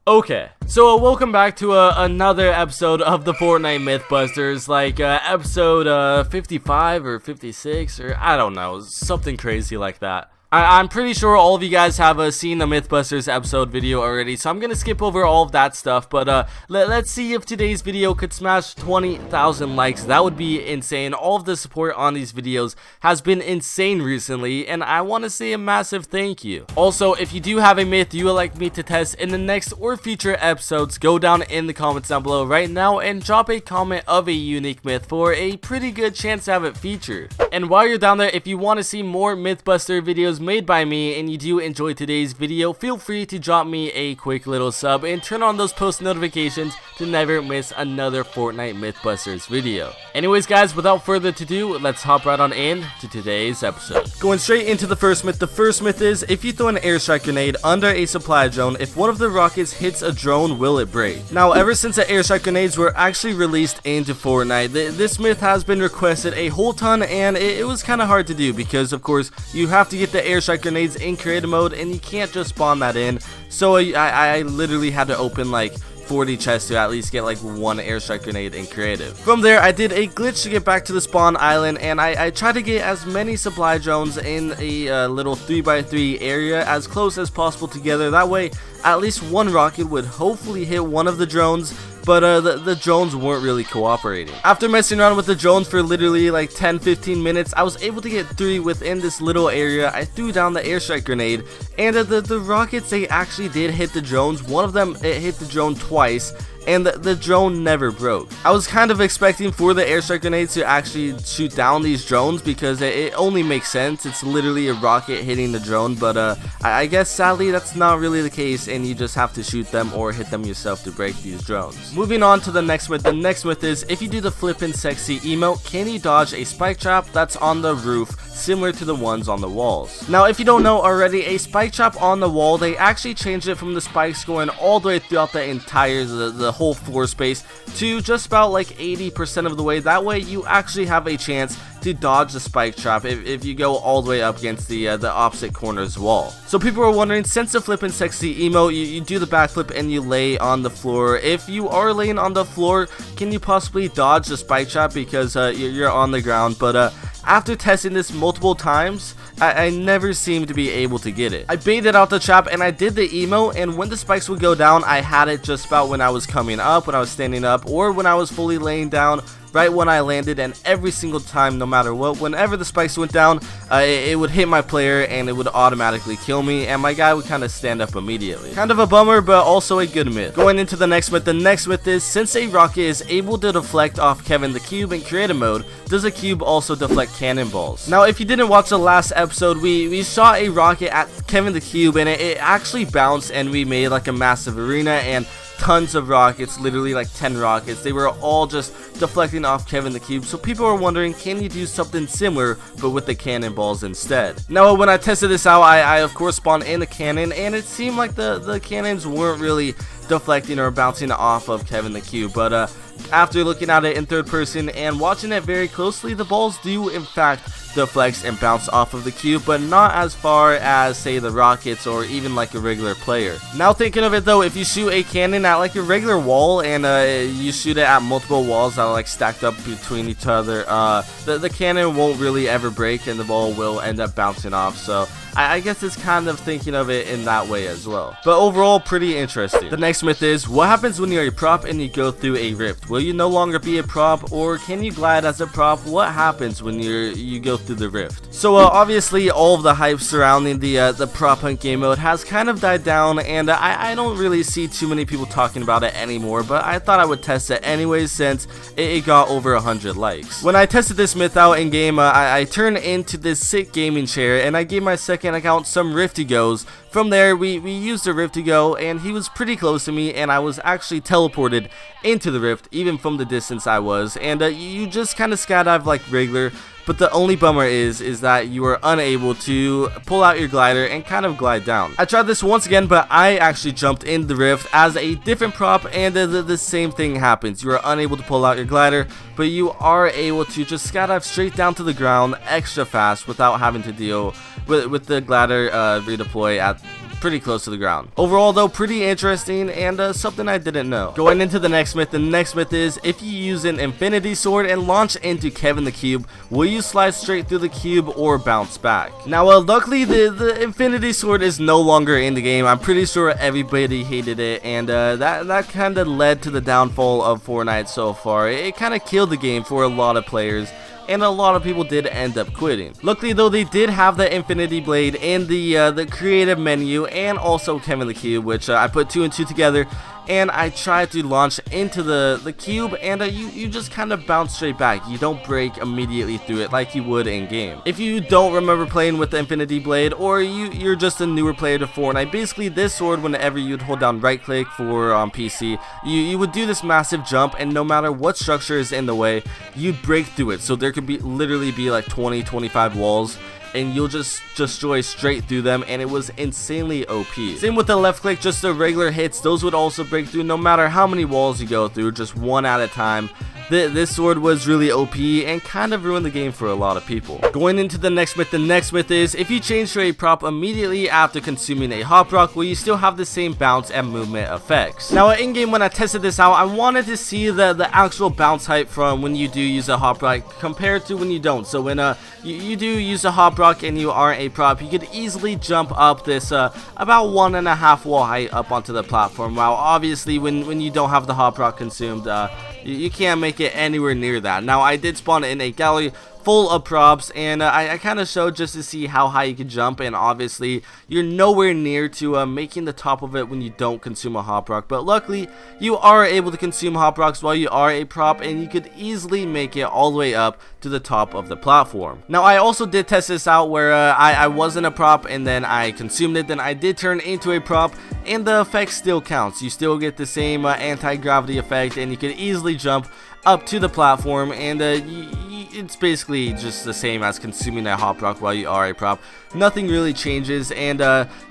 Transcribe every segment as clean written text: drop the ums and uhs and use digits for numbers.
Okay, so welcome back to another episode of the Fortnite Mythbusters, like episode 55 or 56 or I don't know, something crazy like that. I'm pretty sure all of you guys have seen the Mythbusters episode video already, so I'm gonna skip over all of that stuff, but let's see if today's video could smash 20,000 likes. That would be insane. All of the support on these videos has been insane recently, and I want to say a massive thank you. Also, if you do have a myth you would like me to test in the next or future episodes, go down in the comments down below right now and drop a comment of a unique myth for a pretty good chance to have it featured. And while you're down there, if you want to see more Mythbuster videos made by me and you do enjoy today's video, feel free to drop me a quick little sub and turn on those post notifications to never miss another Fortnite Mythbusters video. Anyways guys, without further ado, let's hop right on in to today's episode. Going straight into the first myth. The first myth is, if you throw an airstrike grenade under a supply drone, if one of the rockets hits a drone, will it break? Now, ever since the airstrike grenades were actually released into Fortnite, this myth has been requested a whole ton, and it was kind of hard to do because of course you have to get the airstrike grenades in creative mode and you can't just spawn that in. So I literally had to open like 40 chests to at least get like one airstrike grenade in creative. From there, I did a glitch to get back to the spawn island, and I tried to get as many supply drones in a little 3x3 area as close as possible together. That way at least one rocket would hopefully hit one of the drones, but the drones weren't really cooperating. After messing around with the drones for literally like 10-15 minutes, I was able to get 3 within this little area. I threw down the airstrike grenade, and the rockets, they actually did hit the drones. One of them, it hit the drone twice, and the drone never broke. I was kind of expecting for the airstrike grenades to actually shoot down these drones because it only makes sense. It's literally a rocket hitting the drone, but I guess sadly that's not really the case, and you just have to shoot them or hit them yourself to break these drones. Moving on to the next myth. The next myth is, if you do the flippin' sexy emote, can you dodge a spike trap that's on the roof similar to the ones on the walls? Now, if you don't know already, a spike trap on the wall, they actually changed it from the spikes going all the way throughout the entire the whole floor space to just about like 80% of the way. That way you actually have a chance to dodge the spike trap if you go all the way up against the opposite corner's wall. So people are wondering, since the flippin' sexy emote, you do the backflip and you lay on the floor. If you are laying on the floor, can you possibly dodge the spike trap because you're on the ground? But after testing this multiple times, I never seem to be able to get it. I baited out the trap and I did the emote, and when the spikes would go down, I had it just about when I was coming up, when I was standing up, or when I was fully laying down, right when I landed. And every single time, no matter what, whenever the spikes went down, it would hit my player and it would automatically kill me, and my guy would kind of stand up immediately. Kind of a bummer, but also a good myth. Going into the next myth. The next myth is, since a rocket is able to deflect off Kevin the Cube in creative mode, does a cube also deflect cannonballs? Now, if you didn't watch the last episode, we saw a rocket at Kevin the Cube, and it actually bounced, and we made like a massive arena and tons of rockets, literally like 10 rockets. They were all just deflecting off Kevin the Cube. So people are wondering, can you do something similar but with the cannonballs instead? Now, when I tested this out, I of course spawned in the cannon, and it seemed like the cannons weren't really deflecting or bouncing off of Kevin the Cube. But after looking at it in third person and watching it very closely, the balls do in fact deflect and bounce off of the cube, but not as far as say the rockets or even like a regular player. Now thinking of it though, if you shoot a cannon at like a regular wall and you shoot it at multiple walls that are like stacked up between each other, the cannon won't really ever break and the ball will end up bouncing off. So I guess it's kind of thinking of it in that way as well. But overall, pretty interesting. The next myth is, what happens when you're a prop and you go through a rift? Will you no longer be a prop, or can you glide as a prop? What happens when you go through the rift? So obviously all of the hype surrounding the prop hunt game mode has kind of died down, and I don't really see too many people talking about it anymore, but I thought I would test it anyways since it got over 100 likes. When I tested this myth out in game, I turned into this sick gaming chair and I gave my second account some rifty goes. From there, we used a rift to go, and he was pretty close to me, and I was actually teleported into the rift, even from the distance I was. And you just kind of skydive like regular, but the only bummer is that you are unable to pull out your glider and kind of glide down. I tried this once again, but I actually jumped in the rift as a different prop, and the same thing happens. You are unable to pull out your glider, but you are able to just skydive straight down to the ground extra fast without having to deal with the glider redeploy at pretty close to the ground. Overall though, pretty interesting and something I didn't know. Going into the next myth, is if you use an infinity sword and launch into Kevin the Cube, will you slide straight through the cube or bounce back? Now luckily the infinity sword is no longer in the game. I'm pretty sure everybody hated it, and that kind of led to the downfall of Fortnite so far. It kind of killed the game for a lot of players, and a lot of people did end up quitting. Luckily though, they did have the infinity blade in the creative menu, and also Kevin the Cube, which I put 2 and 2 together, and I tried to launch into the cube, and you just kind of bounce straight back. You don't break immediately through it like you would in game. If you don't remember playing with the infinity blade, or you're just a newer player to Fortnite, basically this sword, whenever you'd hold down right click for on PC, you would do this massive jump, and no matter what structure is in the way, you'd break through it. So there could literally be like 20-25 walls, and you'll just destroy straight through them, and it was insanely OP. Same with the left click, just the regular hits, those would also break through no matter how many walls you go through, just one at a time. This sword was really OP and kind of ruined the game for a lot of people. Going into the next myth, is if you change to a prop immediately after consuming a hop rock, will you still have the same bounce and movement effects? Now in game, when I tested this out, I wanted to see the actual bounce height from when you do use a hop rock compared to when you don't. So when you do use a hop rock and you are a prop, you could easily jump up this about 1.5 wall height up onto the platform. While obviously when you don't have the hop rock consumed, you can't make it anywhere near that. Now I did spawn in a gallery full of props, and I kind of showed just to see how high you could jump, and obviously you're nowhere near to making the top of it when you don't consume a hop rock. But luckily you are able to consume hop rocks while you are a prop, and you could easily make it all the way up to the top of the platform. Now I also did test this out where I wasn't a prop, and then I consumed it, then I did turn into a prop, and the effect still counts. You still get the same anti-gravity effect, and you can easily jump up to the platform, and it's basically just the same as consuming a hop rock while you are a prop. Nothing really changes, and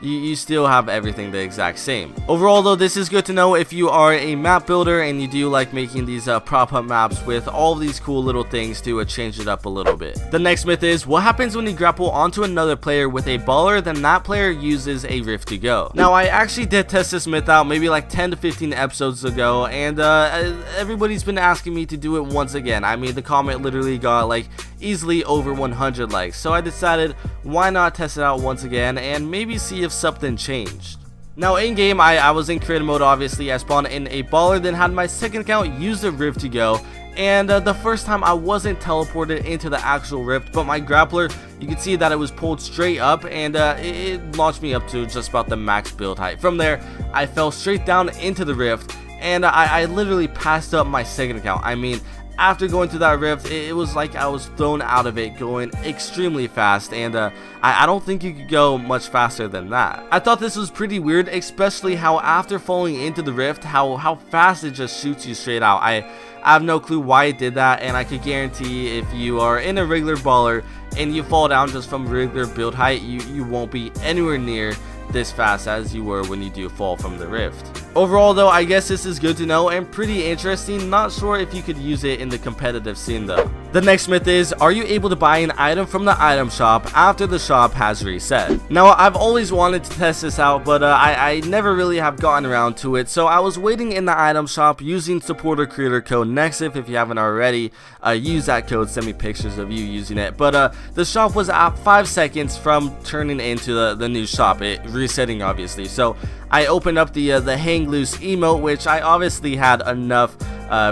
you still have everything the exact same. Overall though, this is good to know if you are a map builder and you do like making these prop up maps with all these cool little things to change it up a little bit. The next myth is, what happens when you grapple onto another player with a baller, then that player uses a rift to go? Now I actually did test this myth out maybe like 10 to 15 episodes ago, and everybody's been asking me to do it once again. I mean, the comment literally got like easily over 100 likes, so I decided why not test it out once again and maybe see if something changed. Now in game, I was in creative mode. Obviously I spawned in a baller, then had my second account use the rift to go, and the first time I wasn't teleported into the actual rift, but my grappler, you can see that it was pulled straight up, and it launched me up to just about the max build height. From there I fell straight down into the rift, and I literally passed up my second account. I mean, after going through that rift, it was like I was thrown out of it going extremely fast, and I don't think you could go much faster than that. I thought this was pretty weird, especially how after falling into the rift, how fast it just shoots you straight out. I have no clue why it did that, and I could guarantee if you are in a regular baller and you fall down just from regular build height, you won't be anywhere near this fast as you were when you do fall from the rift. Overall though, I guess this is good to know and pretty interesting. Not sure if you could use it in the competitive scene though. The next myth is, are you able to buy an item from the item shop after the shop has reset? Now I've always wanted to test this out, but I never really have gotten around to it, so I was waiting in the item shop using supporter creator code Nexiph. If you haven't already, use that code, send me pictures of you using it. But the shop was at 5 seconds from turning into the new shop, it resetting obviously. So I opened up the hang loose emote, which I obviously had enough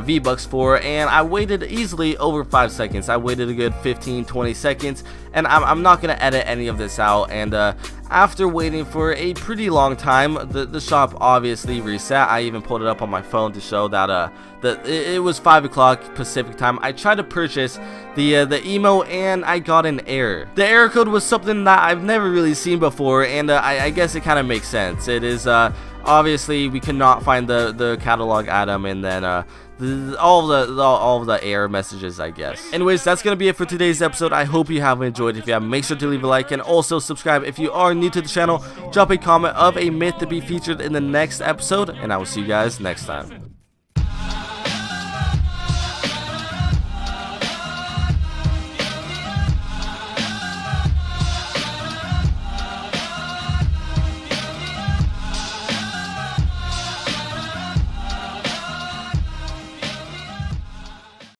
V-Bucks for, and I waited easily over 5 seconds. I waited a good 15-20 seconds, and I'm not going to edit any of this out. And after waiting for a pretty long time, the shop obviously reset. I even pulled it up on my phone to show that it was 5 o'clock Pacific time. I tried to purchase the emote, and I got an error. The error code was something that I've never really seen before, and I guess it kind of makes sense. It is obviously we cannot find the catalog item, and then all of the error messages, I guess. Anyways, that's gonna be it for today's episode. I hope you have enjoyed. If you have, make sure to leave a like and also subscribe. If you are new to the channel, drop a comment of a myth to be featured in the next episode, and I will see you guys next time.